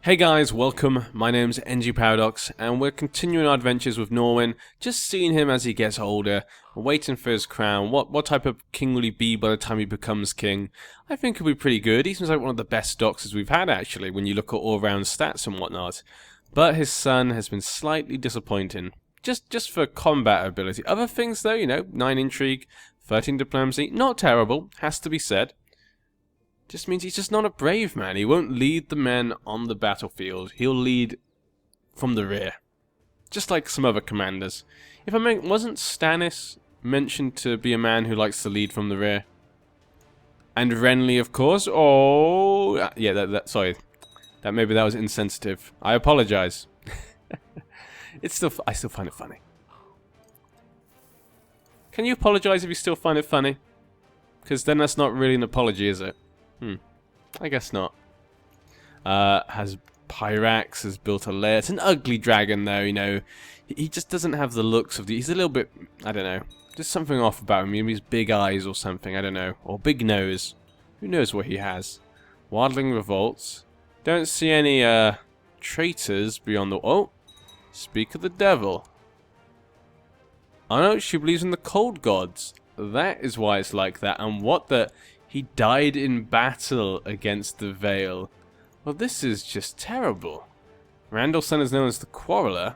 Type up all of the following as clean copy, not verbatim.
Hey guys, welcome. My name's NG Paradox, and we're continuing our adventures with Norwin. Just seeing him as he gets older, waiting for his crown. What type of king will he be by the time he becomes king? I think he'll be pretty good. He seems like one of the best doctors we've had, actually, when you look at all-round stats and whatnot. But his son has been slightly disappointing. Just for combat ability. Other things, though, 9 intrigue, 13 diplomacy, not terrible, has to be said. Just means he's just not a brave man. He won't lead the men on the battlefield. He'll lead from the rear. Just like some other commanders. If I mean, wasn't Stannis mentioned to be a man who likes to lead from the rear? And Renly, of course. Oh, yeah, sorry. Maybe that was insensitive. I apologize. I still find it funny. Can you apologize if you still find it funny? Because then that's not really an apology, is it? I guess not. Has Pyrax has built a lair. It's an ugly dragon, though. He just doesn't have the looks of the. He's a little bit. I don't know. Just something off about him. Maybe his big eyes or something. I don't know. Or big nose. Who knows what he has? Wildling revolts. Don't see any traitors beyond the. Oh, speak of the devil. Oh no, she believes in the cold gods. That is why it's like that. And what the. He died in battle against the Vale. Well, this is just terrible. Randall's son is known as the Quarreler.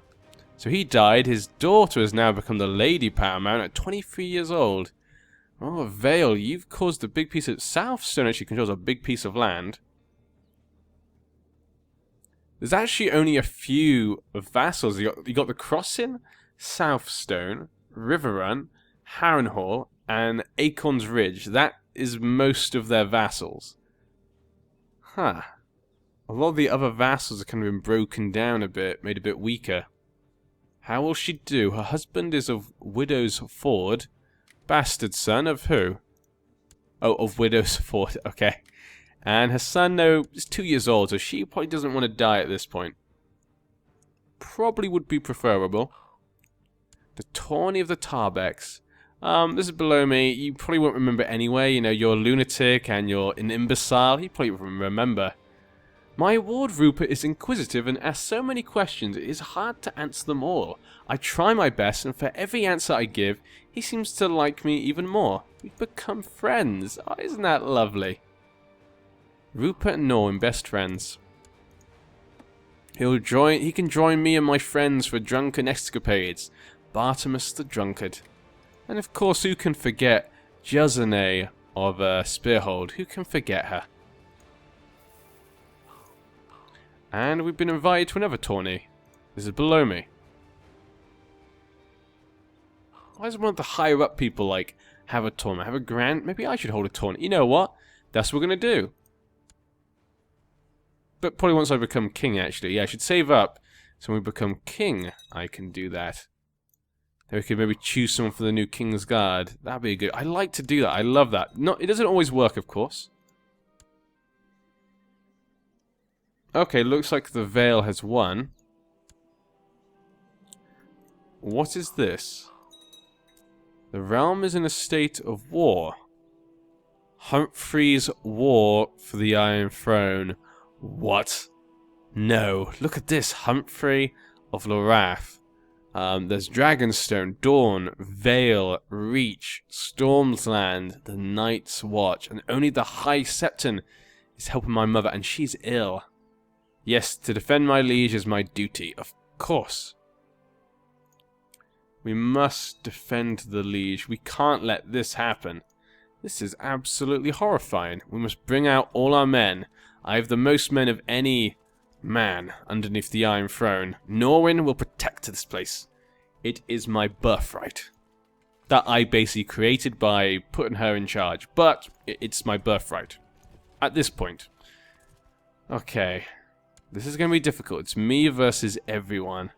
So he died. His daughter has now become the Lady Paramount at 23 years old. Oh, Vale, you've caused a big piece of... Southstone actually controls a big piece of land. There's actually only a few vassals. You got the Crossing, Southstone, Riverrun, Harrenhal, and Acorn's Ridge. That is most of their vassals. Huh. A lot of the other vassals have kind of been broken down a bit, made a bit weaker. How will she do? Her husband is of Widow's Ford. Bastard son of who? Oh, of Widow's Ford, okay. And her son, though, is 2 years old, so she probably doesn't want to die at this point. Probably would be preferable. The Tawny of the Tarbecks. This is below me. You probably won't remember anyway. You're a lunatic and you're an imbecile. You probably won't remember. My ward Rupert is inquisitive and asks so many questions it is hard to answer them all. I try my best, and for every answer I give, he seems to like me even more. We've become friends. Oh, isn't that lovely? Rupert and Norwin, best friends. He can join me and my friends for drunken escapades. Bartimus the Drunkard. And of course, who can forget Juzane of Spearhold? Who can forget her? And we've been invited to another tourney. This is below me. Why does one of the higher up people have a tournament? Have a grand? Maybe I should hold a tournament. You know what? That's what we're going to do. But probably once I become king, actually. Yeah, I should save up. So when we become king, I can do that. We could maybe choose someone for the new King's Guard. That'd be good. I like to do that. I love that. It doesn't always work, of course. Okay, looks like the Vale has won. What is this? The realm is in a state of war. Humphrey's war for the Iron Throne. What? No. Look at this. Humphrey of Lorath. There's Dragonstone, Dawn, Vale, Reach, Stormsland, the Night's Watch, and only the High Septon is helping my mother, and she's ill. Yes, to defend my liege is my duty, of course. We must defend the liege. We can't let this happen. This is absolutely horrifying. We must bring out all our men. I have the most men of any man underneath the Iron Throne. Norwin will protect this place. It is my birthright. That I basically created by putting her in charge. But it's my birthright. At this point. Okay. This is going to be difficult. It's me versus everyone.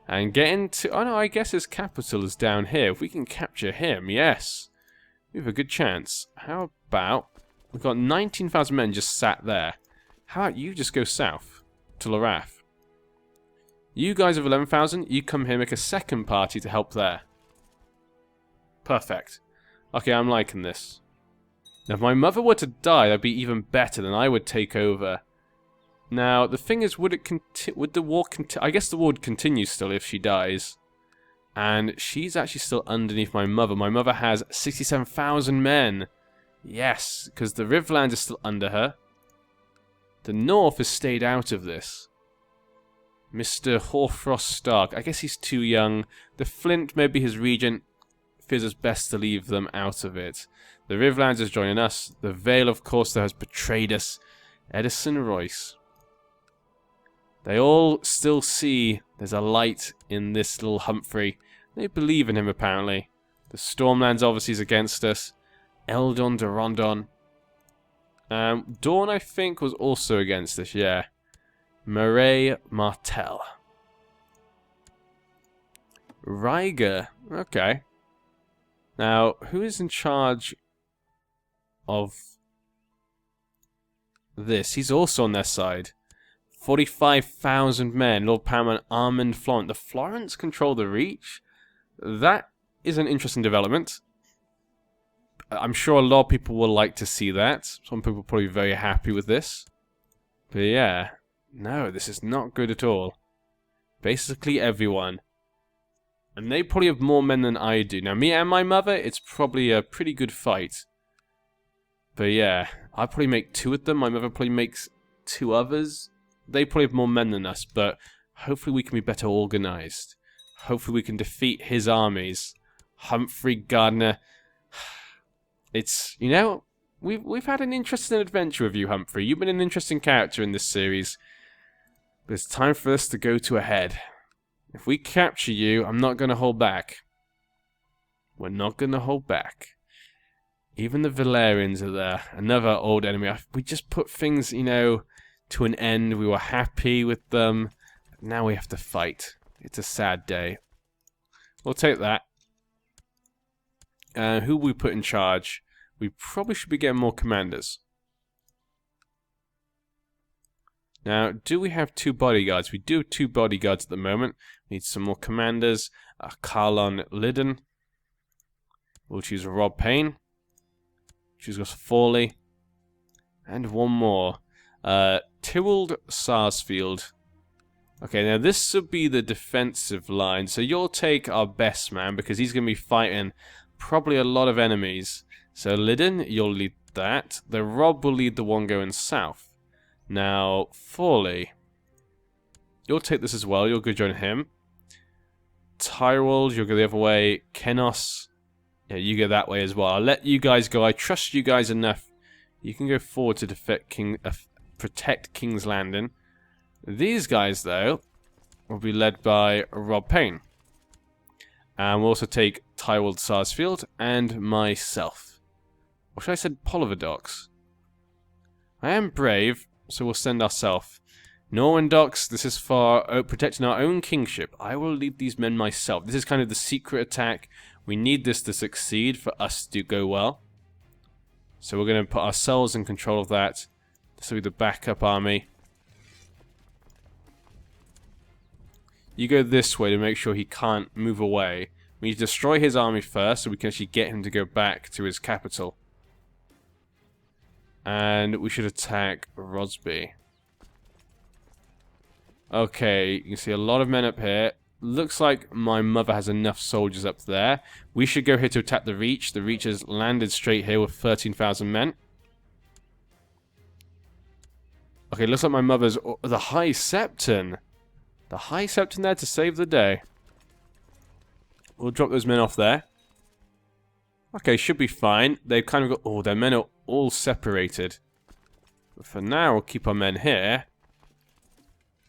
And getting to... Oh no, I guess his capital is down here. If we can capture him, yes. We have a good chance. How about... We've got 19,000 men just sat there. How about you just go south? To Lorath. You guys have 11,000. You come here, make a second party to help there. Perfect. Okay, I'm liking this. Now, if my mother were to die, that'd be even better. Then I would take over Now, the thing is, would the war continue? I guess the war would continue still if she dies. And she's actually still underneath my mother. My mother has 67,000 men. Yes, because the Riverlands is still under her. The North has stayed out of this. Mr. Hoarfrost Stark. I guess he's too young. The Flint, maybe his regent, feels it's best to leave them out of it. The Riverlands is joining us. The Vale, of course, that has betrayed us. Edison Royce. They all still see there's a light in this little Humphrey. They believe in him, apparently. The Stormlands obviously is against us. Eldon de Rondon. Dawn, I think, was also against us, yeah. Murray Martell. Ryger. Okay. Now, who is in charge of this? He's also on their side. 45,000 men. Lord Paramount, Armand Florent. The Florents control the Reach? That is an interesting development. I'm sure a lot of people will like to see that. Some people are probably very happy with this. But yeah. No, this is not good at all. Basically everyone. And they probably have more men than I do. Now, me and my mother, it's probably a pretty good fight. But yeah, I probably make 2 of them. My mother probably makes 2 others. They probably have more men than us, but hopefully we can be better organized. Hopefully we can defeat his armies. Humphrey Gardner. It's, you know, we've had an interesting adventure with you, Humphrey. You've been an interesting character in this series. But it's time for us to go to a head. If we capture you, I'm not going to hold back. We're not going to hold back. Even the Valerians are there. Another old enemy. We just put things, you know, to an end. We were happy with them. Now we have to fight. It's a sad day. We'll take that. Who we put in charge? We probably should be getting more commanders. Now, do we have 2 bodyguards? We do have 2 bodyguards at the moment. We need some more commanders. Carlon Liddon. We'll choose Rob Payne. Choose us Fawley. And one more. Tyrald Sarsfield. Okay, now this will be the defensive line. So you'll take our best man because he's going to be fighting probably a lot of enemies. So Liddon, you'll lead that. The Rob will lead the one going south. Now, Fawley. You'll take this as well. You'll go join him. Tyrwald, you'll go the other way. Kenos, yeah, you go that way as well. I'll let you guys go. I trust you guys enough. You can go forward to protect King's Landing. These guys, though, will be led by Rob Payne. And we'll also take Tyrwald Sarsfield and myself. Or should I say Polivadox? I am brave, so we'll send ourselves. Norman Docks, this is for protecting our own kingship. I will lead these men myself. This is kind of the secret attack. We need this to succeed for us to go well. So we're going to put ourselves in control of that. This will be the backup army. You go this way to make sure he can't move away. We need to destroy his army first so we can actually get him to go back to his capital. And we should attack Rosby. Okay, you can see a lot of men up here. Looks like my mother has enough soldiers up there. We should go here to attack the Reach. The Reach has landed straight here with 13,000 men. Okay, looks like my mother's... the High Septon. The High Septon there to save the day. We'll drop those men off there. Okay, should be fine. They've kind of got... oh, their men are all separated. But for now, we'll keep our men here.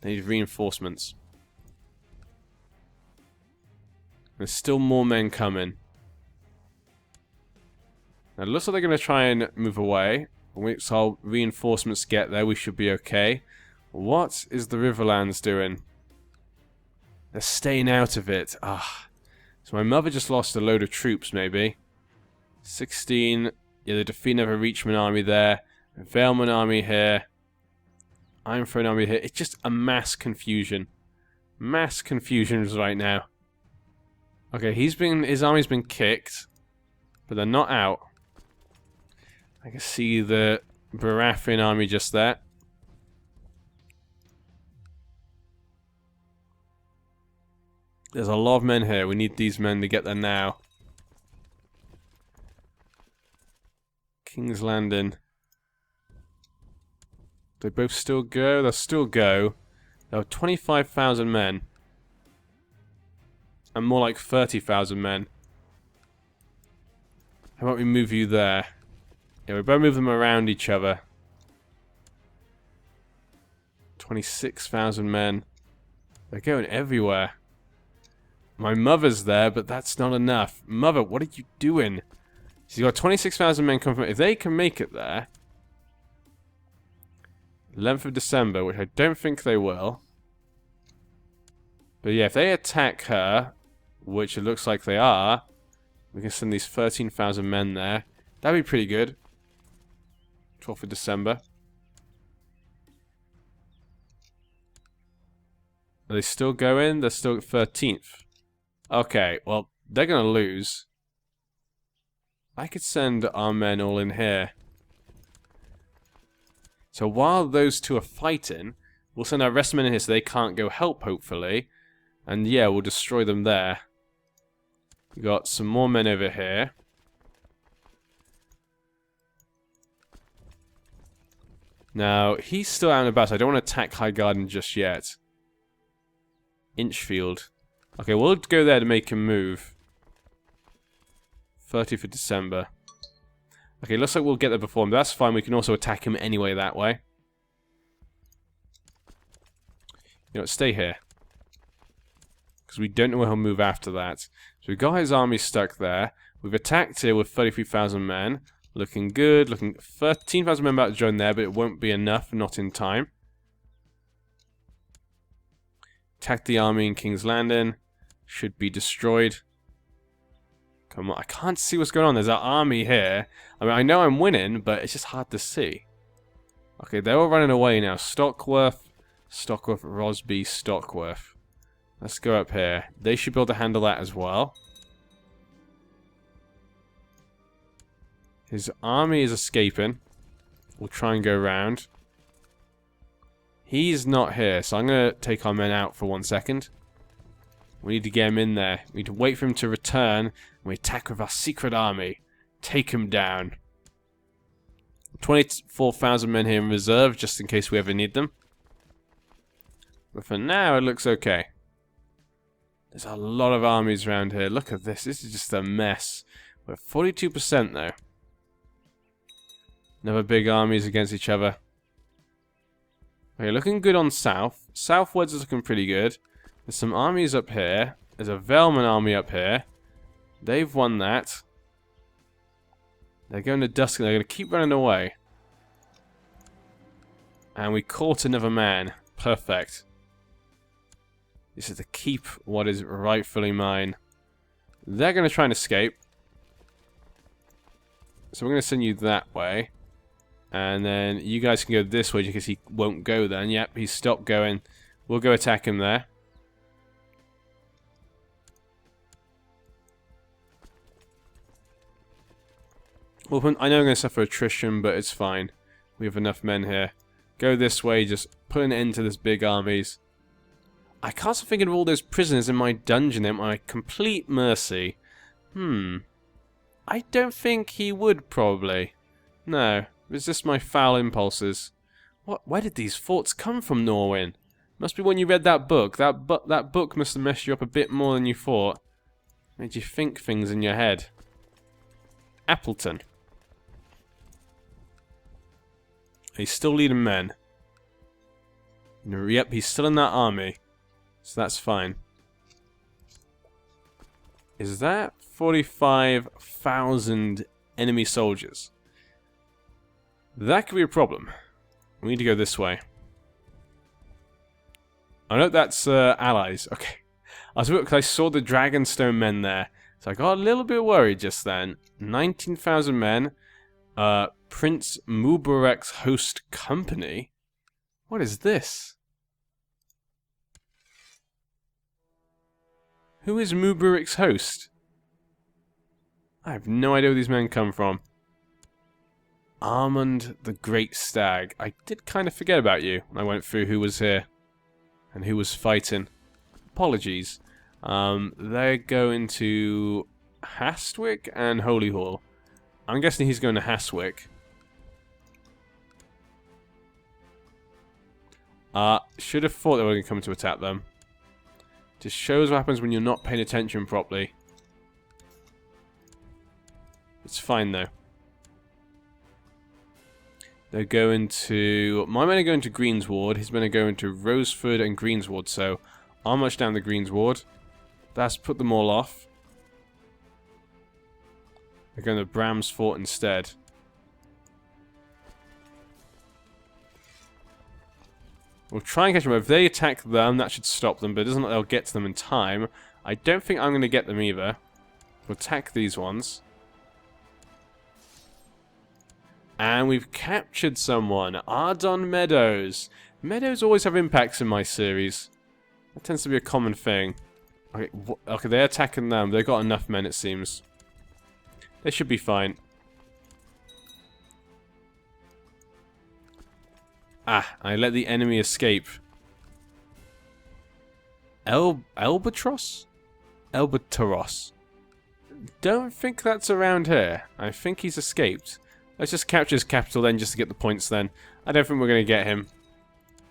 They need reinforcements. There's still more men coming. Now, it looks like they're going to try and move away. Once our reinforcements get there, we should be okay. What is the Riverlands doing? They're staying out of it. Ah. So my mother just lost a load of troops, maybe. 16. Yeah, the defeat of a Reachman army there. A Valeman army here. Ironthrone army here. It's just a mass confusion. Mass confusions right now. Okay, his army's been kicked. But they're not out. I can see the Baratheon army just there. There's a lot of men here. We need these men to get there now. King's Landing. They both still go? They'll still go. There are 25,000 men. And more like 30,000 men. How about we move you there? Yeah, we better move them around each other. 26,000 men. They're going everywhere. My mother's there, but that's not enough. Mother, what are you doing? So you've got 26,000 men coming from... If they can make it there... 11th of December, which I don't think they will. But yeah, if they attack her, which it looks like they are, we can send these 13,000 men there. That'd be pretty good. 12th of December. Are they still going? They're still at 13th. Okay, well, they're going to lose. I could send our men all in here. So while those two are fighting, we'll send our rest men in here so they can't go help, hopefully. And yeah, we'll destroy them there. We got some more men over here. Now, he's still out and about, so I don't want to attack High Garden just yet. Inchfield. Okay, we'll go there to make him move. 30th of December. Okay, looks like we'll get there before him, but that's fine. We can also attack him anyway that way. You know what, stay here. Because we don't know where he'll move after that. So we've got his army stuck there. We've attacked here with 33,000 men. Looking good. Looking 13,000 men about to join there, but it won't be enough. Not in time. Attack the army in King's Landing. Should be destroyed. Come on, I can't see what's going on. There's an army here. I mean, I know I'm winning, but it's just hard to see. Okay, they're all running away now. Stockworth, Rosby, Stockworth. Let's go up here. They should be able to handle that as well. His army is escaping. We'll try and go around. He's not here, so I'm going to take our men out for 1 second. We need to get him in there. We need to wait for him to return, and we attack with our secret army. Take him down. 24,000 men here in reserve, just in case we ever need them. But for now, it looks okay. There's a lot of armies around here. Look at this. This is just a mess. We're at 42% though. Another big armies against each other. Okay, looking good on south. Southwards is looking pretty good. There's some armies up here. There's a Velman army up here. They've won that. They're going to Dusk and they're going to keep running away. And we caught another man. Perfect. This is to keep what is rightfully mine. They're going to try and escape. So we're going to send you that way. And then you guys can go this way because he won't go then. Yep, he's stopped going. We'll go attack him there. Well, I know I'm going to suffer attrition, but it's fine. We have enough men here. Go this way, just put an end to this big armies. I can't stop thinking of all those prisoners in my dungeon at my complete mercy. I don't think he would, probably. No, resist my foul impulses. Where did these thoughts come from, Norwin? Must be when you read that book. That book must have messed you up a bit more than you thought. Made you think things in your head. Appleton. He's still leading men. Yep, he's still in that army. So that's fine. Is that 45,000 enemy soldiers? That could be a problem. We need to go this way. I know that's allies. Okay. I was because I saw the Dragonstone men there. So I got a little bit worried just then. 19,000 men. Prince Mubarak's host company? What is this? Who is Mubarak's host? I have no idea where these men come from. Armand the Great Stag. I did kind of forget about you when I went through who was here and who was fighting. Apologies. They're going to Hastwick and Holy Hall. I'm guessing he's going to Hastwick. Should have thought they were going to come to attack them. Just shows what happens when you're not paying attention properly. It's fine though. They're going to... My men are going to Greensward. His men are going to Roseford and Greensward. So, I'll march down the Greensward. That's put them all off. They're going to Bram's Fort instead. We'll try and catch them. If they attack them, that should stop them. But it doesn't look like they'll get to them in time. I don't think I'm going to get them either. We'll attack these ones. And we've captured someone. Ardon Meadows. Meadows always have impacts in my series. That tends to be a common thing. Okay, they're attacking them. They've got enough men, it seems. They should be fine. I let the enemy escape. Albatross? Albatross. Don't think that's around here. I think he's escaped. Let's just capture his capital then, just to get the points then. I don't think we're going to get him.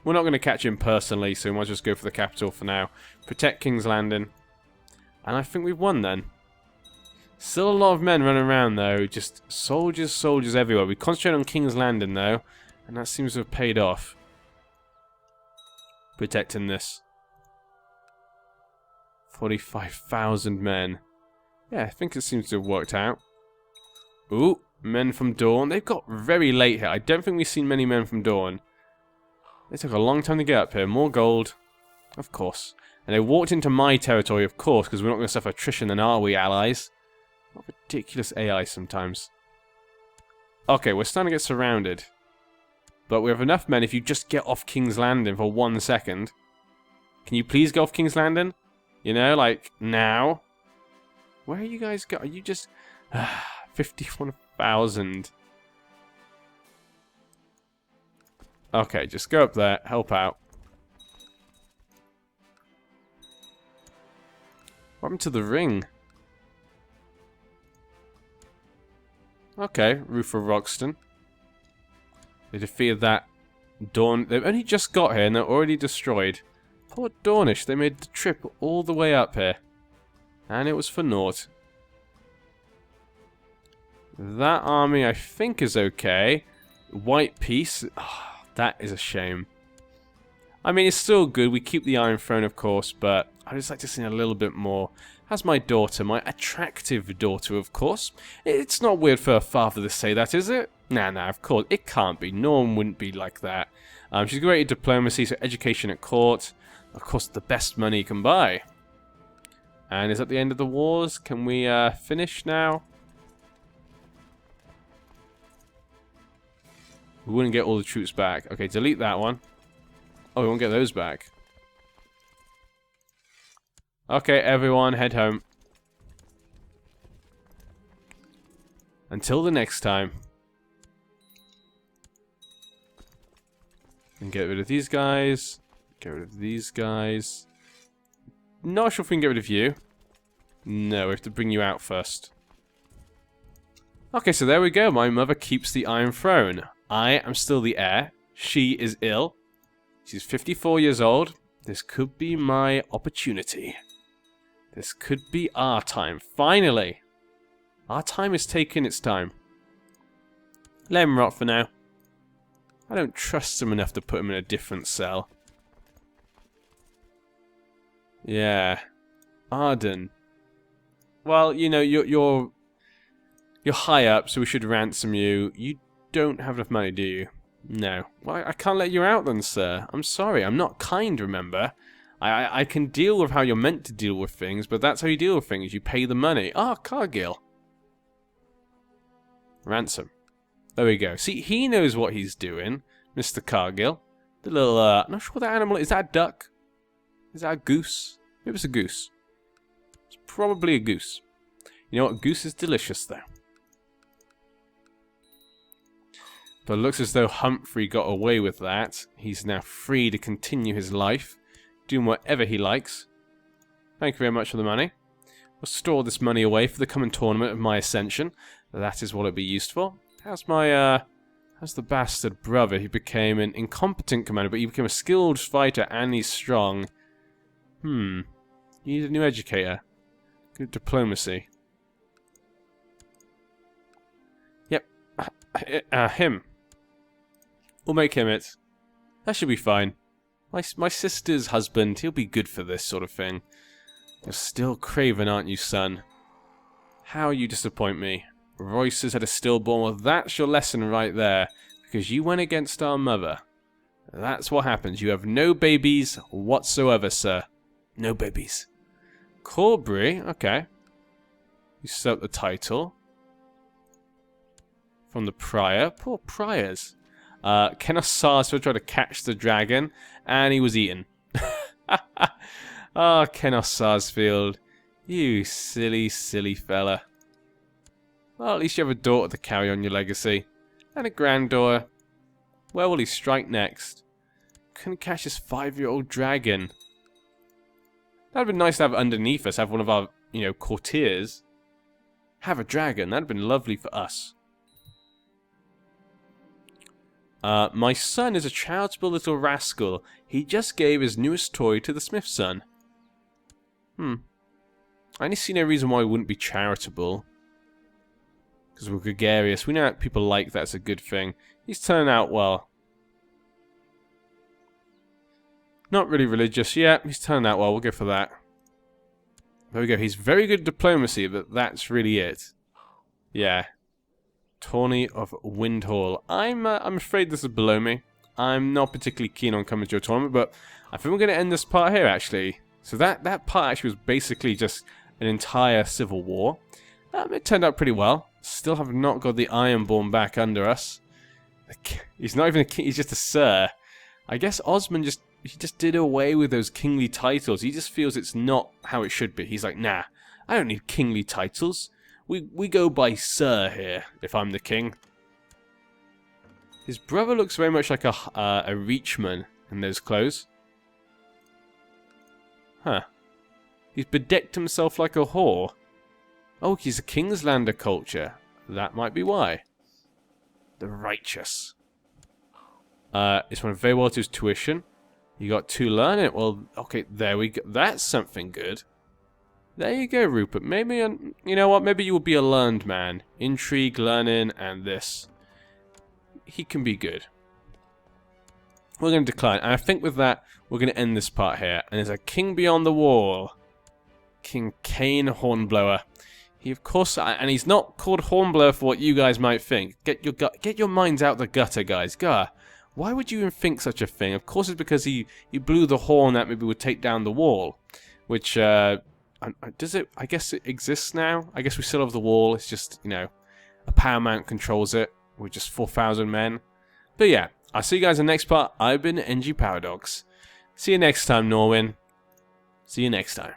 We're not going to catch him personally, so we might just go for the capital for now. Protect King's Landing. And I think we've won then. Still a lot of men running around though. Just soldiers everywhere. We concentrate on King's Landing though. And that seems to have paid off. Protecting this. 45,000 men. Yeah, I think it seems to have worked out. Ooh. Men from Dawn. They've got very late here. I don't think we've seen many men from Dawn. They took a long time to get up here. More gold. Of course. And they walked into my territory, of course, because we're not going to suffer attrition then, are we, allies? What ridiculous AI sometimes. Okay, we're starting to get surrounded. But we have enough men if you just get off King's Landing for 1 second. Can you please go off King's Landing? You know, like, now? Where are you guys going? Are you just... 51,000. Okay, just go up there, help out. What happened to the ring? Okay, Roof of Roxton. They defeated that Dawn. They've only just got here and they're already destroyed. Poor Dornish, they made the trip all the way up here. And it was for naught. That army, I think, is okay. White Peace. Oh, that is a shame. I mean, it's still good. We keep the Iron Throne, of course, but I'd just like to see a little bit more. As my daughter, my attractive daughter, of course. It's not weird for a father to say that, is it? Nah, of course. It can't be. No one wouldn't be like that. She's great at diplomacy, so education at court. Of course, the best money you can buy. And is that the end of the wars? Can we finish now? We wouldn't get all the troops back. Okay, delete that one. Oh, we won't get those back. Okay, everyone, head home. Until the next time. And get rid of these guys. Get rid of these guys. Not sure if we can get rid of you. No, we have to bring you out first. Okay, so there we go. My mother keeps the Iron Throne. I am still the heir. She is ill. She's 54 years old. This could be my opportunity. This could be our time. Finally! Our time is taking its time. Let him rot for now. I don't trust him enough to put him in a different cell. Yeah. Arden. Well, you know, you're high up, so we should ransom you. You don't have enough money, do you? No. Well, I can't let you out then, sir. I'm sorry. I'm not kind, remember? I can deal with how you're meant to deal with things, but that's how you deal with things. You pay the money. Ah, Cargill. Ransom. There we go. See, he knows what he's doing, Mr. Cargill. The little, I'm not sure what that animal is. Is that a duck? Is that a goose? Maybe it's a goose. It's probably a goose. You know what? Goose is delicious, though. But it looks as though Humphrey got away with that. He's now free to continue his life, doing whatever he likes. Thank you very much for the money. We'll store this money away for the coming tournament of my ascension. That is what it'll be used for. How's the bastard brother? He became an incompetent commander, but he became a skilled fighter and he's strong. You need a new educator. Good diplomacy. Yep. Him. We'll make him it. That should be fine. My sister's husband, he'll be good for this sort of thing. You're still craven, aren't you, son? How you disappoint me. Royce has had a stillborn. Well, that's your lesson right there. Because you went against our mother. That's what happens. You have no babies whatsoever, sir. No babies. Corbury, okay. You set up the title. From the prior. Poor priors. Kenossarsfield tried to catch the dragon, and he was eaten. Ah, Kenossarsfield. You silly, silly fella. Well, at least you have a daughter to carry on your legacy. And a granddaughter. Where will he strike next? Couldn't catch this 5-year-old dragon. That'd been nice to have underneath us, have one of our, courtiers. Have a dragon, that'd been lovely for us. My son is a charitable little rascal. He just gave his newest toy to the smith's son. I only see no reason why we wouldn't be charitable. Because we're gregarious. We know that people like that's a good thing. He's turning out well. Not really religious. Yeah, he's turning out well. We'll go for that. There we go. He's very good at diplomacy, but that's really it. Yeah. Tourney of Windhall. I'm afraid this is below me. I'm not particularly keen on coming to a tournament, but I think we're going to end this part here, actually. So that part actually was basically just an entire civil war. It turned out pretty well. Still have not got the Ironborn back under us. He's not even a king, he's just a sir. I guess Osmond just did away with those kingly titles. He just feels it's not how it should be. He's like, nah, I don't need kingly titles. We go by sir here, if I'm the king. His brother looks very much like a reachman in those clothes. Huh. He's bedecked himself like a whore. Oh, he's a Kingslander culture. That might be why. The righteous. It's went very well to his tuition. You got to learn it. Well, okay, there we go. That's something good. There you go, Rupert. Maybe, you know what? Maybe you will be a learned man. Intrigue, learning, and this. He can be good. We're going to decline. And I think with that, we're going to end this part here. And there's a king beyond the wall. King Kane Hornblower. He, of course, and he's not called Hornblower for what you guys might think. Get your minds out the gutter, guys. Gah. Why would you even think such a thing? Of course it's because he blew the horn that maybe would take down the wall. Which, does it? I guess it exists now. I guess we still have the wall. It's just, a paramount controls it. With just 4,000 men. But yeah, I'll see you guys in the next part. I've been NG Paradox. See you next time, Norwin. See you next time.